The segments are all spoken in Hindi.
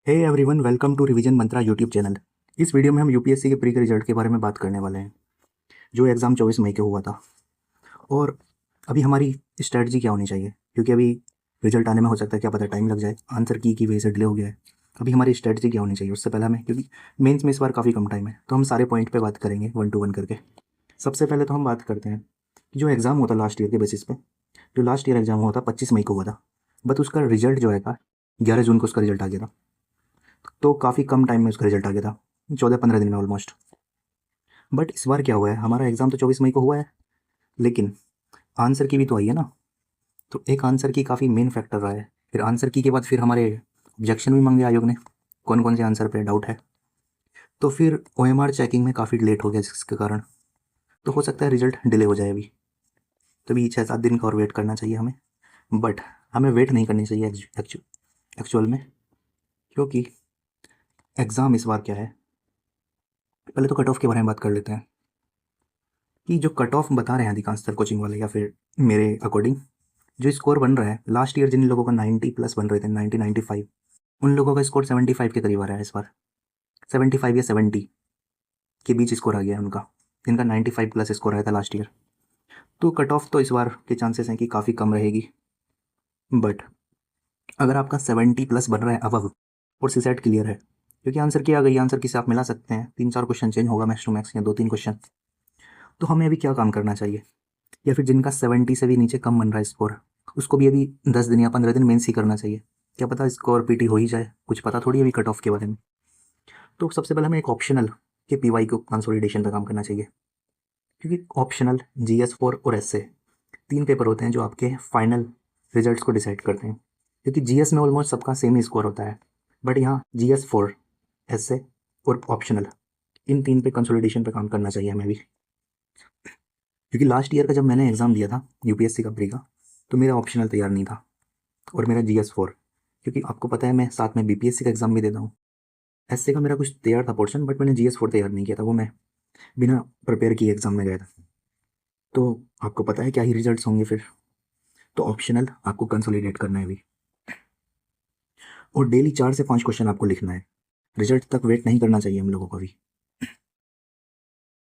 Hey everyone, welcome to revision mantra YouTube channel. इस वीडियो में हम यूपीएससी के प्री के रिजल्ट के बारे में बात करने वाले हैं, जो एग्ज़ाम 24 मई को हुआ था। और अभी हमारी स्ट्रेटजी क्या होनी चाहिए, क्योंकि अभी रिजल्ट आने में हो सकता है क्या पता टाइम लग जाए, आंसर की वजह से डिले हो गया है। अभी हमारी स्ट्रेटजी क्या होनी चाहिए उससे पहले हमें, क्योंकि मेंस में इस बार काफ़ी कम टाइम है, तो हम सारे पॉइंट पे बात करेंगे 1 to 1 करके। सबसे पहले तो हम बात करते हैं कि जो एग्ज़ाम हुआ था लास्ट ईयर के बेसिस पे, जो लास्ट ईयर एग्ज़ाम हुआ था 25 मई को हुआ था, बट उसका रिजल्ट जो है था 11 जून को उसका रिजल्ट आ गया था। तो काफ़ी कम टाइम में उसका रिजल्ट आ गया था, 14-15 दिन में ऑलमोस्ट। बट इस बार क्या हुआ है, हमारा एग्ज़ाम तो 24 मई को हुआ है, लेकिन आंसर की भी तो आई है ना। तो एक आंसर की काफ़ी मेन फैक्टर रहा है। फिर आंसर की के बाद फिर हमारे ऑब्जेक्शन भी मांगे आयोग ने, कौन कौन से आंसर पे डाउट है। तो फिर ओएमआर चेकिंग में काफ़ी लेट हो गया, जिसके कारण तो हो सकता है रिजल्ट डिले हो जाए अभी। तो अभी 6-7 दिन का और वेट करना चाहिए हमें। बट हमें वेट नहीं करनी चाहिए एक्चुअल में, क्योंकि एग्ज़ाम इस बार क्या है। पहले तो कट ऑफ के बारे में बात कर लेते हैं कि जो कट ऑफ बता रहे हैं अधिकांशतर कोचिंग वाले, या फिर मेरे अकॉर्डिंग जो स्कोर बन रहा है, लास्ट ईयर जिन लोगों का 90 प्लस बन रहे थे, 90-95, उन लोगों का स्कोर 75 के करीब आ रहा है इस बार। 75 या 70 के बीच स्कोर आ गया है उनका, जिनका 95 प्लस स्कोर आया था लास्ट ईयर। तो कट ऑफ तो इस बार के चांसेस हैं कि काफ़ी कम रहेगी। बट अगर आपका 70 प्लस बन रहा है अबव और सीसेट क्लियर है, क्योंकि आंसर की आ गई, आंसर की से आप मिला सकते हैं, 3-4 क्वेश्चन चेंज होगा मैक्स टू मैक्स, या 2-3 क्वेश्चन। तो हमें अभी क्या काम करना चाहिए, या फिर जिनका 70 से भी नीचे कम बन रहा है स्कोर, उसको भी अभी 10 दिन या 15 दिन मेंस ही करना चाहिए। क्या पता स्कोर पीटी हो ही जाए, कुछ पता थोड़ी अभी कट ऑफ के बारे में। तो सबसे पहले हमें एक ऑप्शनल के पीवाई को कंसोलिडेशन पर काम करना चाहिए, क्योंकि ऑप्शनल GS4 और एसए 3 पेपर होते हैं जो आपके फाइनल रिजल्ट्स को डिसाइड करते हैं। क्योंकि जीएस में ऑलमोस्ट सबका सेम ही स्कोर होता है, बट यहाँ GS4, एसए और ऑप्शनल, इन 3 पे कंसोलिडेशन पे काम करना चाहिए हमें भी। क्योंकि लास्ट ईयर का जब मैंने एग्ज़ाम दिया था यूपीएससी का प्री का, तो मेरा ऑप्शनल तैयार नहीं था और मेरा GS4, क्योंकि आपको पता है मैं साथ में बीपीएससी का एग्ज़ाम भी देता हूँ। एसए का मेरा कुछ तैयार था पोर्शन, बट मैंने GS4 तैयार नहीं किया था, वो मैं बिना प्रिपेयर किए एग्ज़ाम में गया था। तो आपको पता है क्या ही रिजल्ट्स होंगे फिर। तो ऑप्शनल आपको कंसोलिडेट करना है अभी, और डेली 4 से 5 क्वेश्चन आपको लिखना है। रिजल्ट तक वेट नहीं करना चाहिए हम लोगों को भी।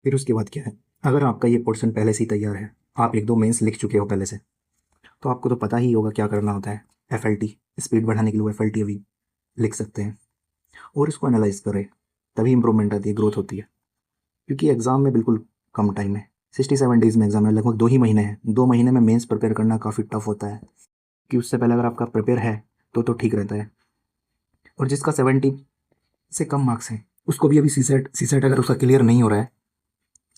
फिर उसके बाद क्या है, अगर आपका ये पोर्शन पहले से ही तैयार है, आप 1-2 मेंस लिख चुके हो पहले से, तो आपको तो पता ही होगा क्या करना होता है। FLT स्पीड बढ़ाने के लिए FLT अभी लिख सकते हैं और इसको एनालाइज करें, तभी इंप्रूवमेंट आती है, ग्रोथ होती है। क्योंकि एग्ज़ाम में बिल्कुल कम टाइम है, 67 डेज़ में एग्ज़ाम है, लगभग 2 ही महीने हैं। 2 महीने में मेंस प्रिपेयर करना काफ़ी टफ होता है, कि उससे पहले अगर आपका प्रिपेयर है तो ठीक रहता है। और जिसका 70 से कम मार्क्स हैं, उसको भी अभी सीसेट अगर उसका क्लियर नहीं हो रहा है,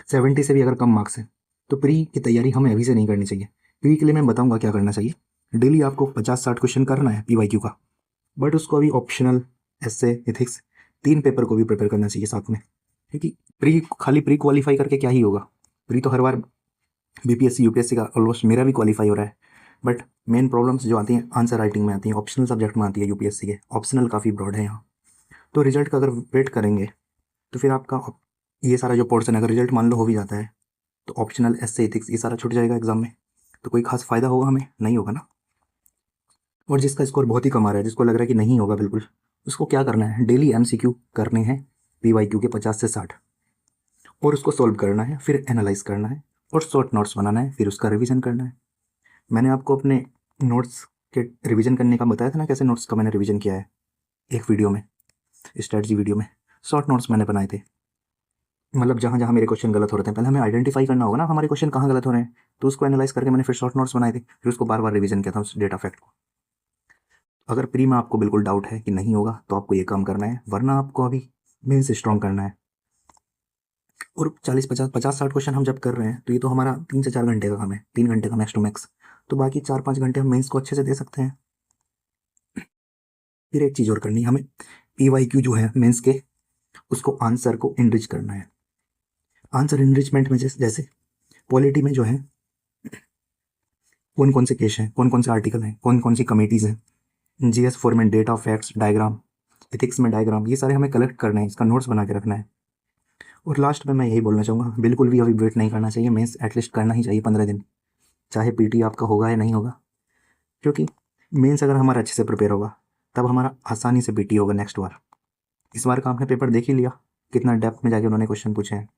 70 से भी अगर कम मार्क्स हैं, तो प्री की तैयारी हमें अभी से नहीं करनी चाहिए। प्री के लिए मैं बताऊंगा क्या करना चाहिए। डेली आपको 50-60 क्वेश्चन करना है PYQ का, बट उसको अभी ऑप्शनल, एसए, एथिक्स, 3 पेपर को भी प्रिपेयर करना चाहिए साथ में। क्योंकि खाली प्री क्वालिफाई करके क्या ही होगा। प्री तो हर बार बीपीएससी यूपीएससी का ऑलमोस्ट मेरा भी क्वालिफाई हो रहा है, बट मेन प्रॉब्लम्स जो आती हैं आंसर राइटिंग में आती हैं, ऑप्शनल सब्जेक्ट में आती है। यूपीएससी के ऑप्शनल काफ़ी ब्रॉड है यहाँ। तो रिजल्ट का अगर वेट करेंगे, तो फिर आपका ये सारा जो पोर्शन, अगर रिजल्ट मान लो हो भी जाता है, तो ऑप्शनल, एसए, एथिक्स, ये सारा छूट जाएगा एग्जाम में। तो कोई खास फ़ायदा होगा हमें? नहीं होगा ना। और जिसका स्कोर बहुत ही कम आ रहा है, जिसको लग रहा है कि नहीं होगा बिल्कुल, उसको क्या करना है, डेली MCQ करने हैं PYQ के 50 से 60, और उसको सॉल्व करना है, फिर एनालाइज करना है और शॉर्ट नोट्स बनाना है, फिर उसका रिवीजन करना है। मैंने आपको अपने नोट्स के रिवीजन करने का बताया था ना, कैसे नोट्स का मैंने रिवीजन किया है एक वीडियो में, स्ट्रेटजी वीडियो में। शॉर्ट नोट्स मैंने बनाए थे, मतलब जहाँ जहाँ मेरे क्वेश्चन गलत हो रहे थे, पहले हमें आइडेंटिफाई करना होगा ना हमारे क्वेश्चन कहाँ गलत हो रहे हैं, तो उसको एनालाइज करके मैंने फिर शॉर्ट नोट्स बनाए थे, फिर उसको बार बार रिवीजन किया था उस डेटा फैक्ट को। अगर प्री में आपको बिल्कुल डाउट है कि नहीं होगा, तो आपको ये काम करना है, वरना आपको अभी मेन से स्ट्रॉन्ग करना है। और 40-50-60 क्वेश्चन हम जब कर रहे हैं, तो ये तो हमारा 3 से 4 घंटे का काम है, 3 घंटे का मैक्स टू मैक्स। तो बाकी 4-5 घंटे हम मेंस को अच्छे से दे सकते हैं। फिर एक चीज़ और करनी है हमें, PYQ जो है मेंस के, उसको आंसर को इनरिच करना है। आंसर इनरिचमेंट में जैसे पॉलिटी में जो है, कौन कौन से केस हैं, कौन कौन से आर्टिकल हैं, कौन कौन सी कमेटीज़ हैं, GS4 में डेटा, फैक्ट्स, डायग्राम, एथिक्स में डायग्राम, ये सारे हमें कलेक्ट करना है, इसका नोट्स बना के रखना है। और लास्ट में मैं यही बोलना चाहूँगा, बिल्कुल भी अभी वेट नहीं करना चाहिए, मेंस एटलीस्ट करना ही चाहिए 15 दिन, चाहे पीटी आपका होगा या नहीं होगा। क्योंकि मेंस अगर हमारा अच्छे से प्रिपेयर होगा, तब हमारा आसानी से पीटी होगा नेक्स्ट बार। इस बार का आपने पेपर देख ही लिया, कितना डेप्थ में जाके उन्होंने क्वेश्चन पूछे हैं।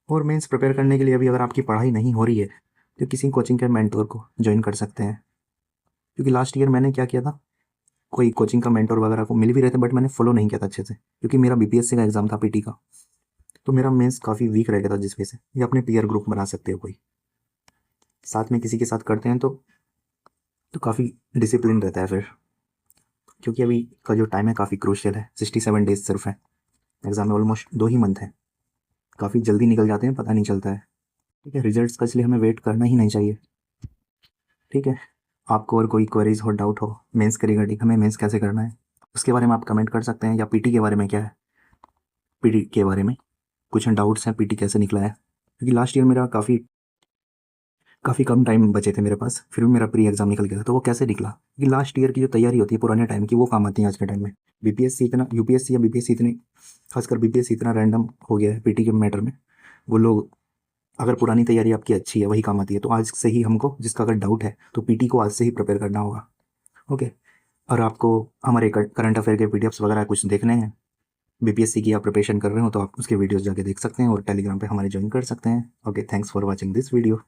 और मेंस प्रिपेयर करने के लिए अभी अगर आपकी पढ़ाई नहीं हो रही है तो किसी कोचिंग के मेंटोर को ज्वाइन कर सकते हैं। क्योंकि लास्ट ईयर मैंने क्या किया था, कोई कोचिंग का मेंटोर वगैरह को मिल भी रहे थे बट मैंने फॉलो नहीं किया था अच्छे से, क्योंकि मेरा बीपीएससी का एग्जाम था पीटी का, तो मेरा मेंस काफ़ी वीक रह गया था, जिस वजह से। या अपने पीयर ग्रुप बना सकते हो कोई, साथ में किसी के साथ करते हैं तो काफ़ी डिसिप्लिन रहता है फिर। क्योंकि अभी का जो टाइम है काफ़ी क्रूशियल है, 67 डेज सिर्फ है, एग्ज़ाम में ऑलमोस्ट 2 ही मंथ हैं, काफ़ी जल्दी निकल जाते हैं, पता नहीं चलता है। ठीक है, रिजल्ट्स का इसलिए हमें वेट करना ही नहीं चाहिए। ठीक है, आपको और कोई क्वेरीज हो, डाउट हो मेंस के रिगार्डिंग, हमें मेंस कैसे करना है उसके बारे में आप कमेंट कर सकते हैं, या पीटी के बारे में क्या है, पीटी के बारे में कुछ डाउट्स हैं, पीटी कैसे निकला है। क्योंकि लास्ट ईयर मेरा काफ़ी कम टाइम बचे थे मेरे पास, फिर भी मेरा प्री एग्जाम निकल गया था, तो वो कैसे निकला। क्योंकि लास्ट ईयर की जो तैयारी होती है पुराने टाइम की, वो काम आती है आज के टाइम में। बीपीएससी इतना, यूपीएससी या बीपीएससी इतनी, खासकर बीपीएससी इतना रैंडम हो गया है पीटी के मैटर में। वो लोग, अगर पुरानी तैयारी आपकी अच्छी है वही काम आती है, तो आज से ही हमको, जिसका अगर डाउट है तो पीटी को आज से ही प्रिपेयर करना होगा। ओके, और आपको हमारे करंट अफेयर के पीडीएफ्स वगैरह कुछ देखने हैं, बीपीएससी की आप प्रिपरेशन कर रहे हो तो आप उसके वीडियोस जाके देख सकते हैं, और टेलीग्राम पे हमारे ज्वाइन कर सकते हैं। Okay, thanks for watching this video.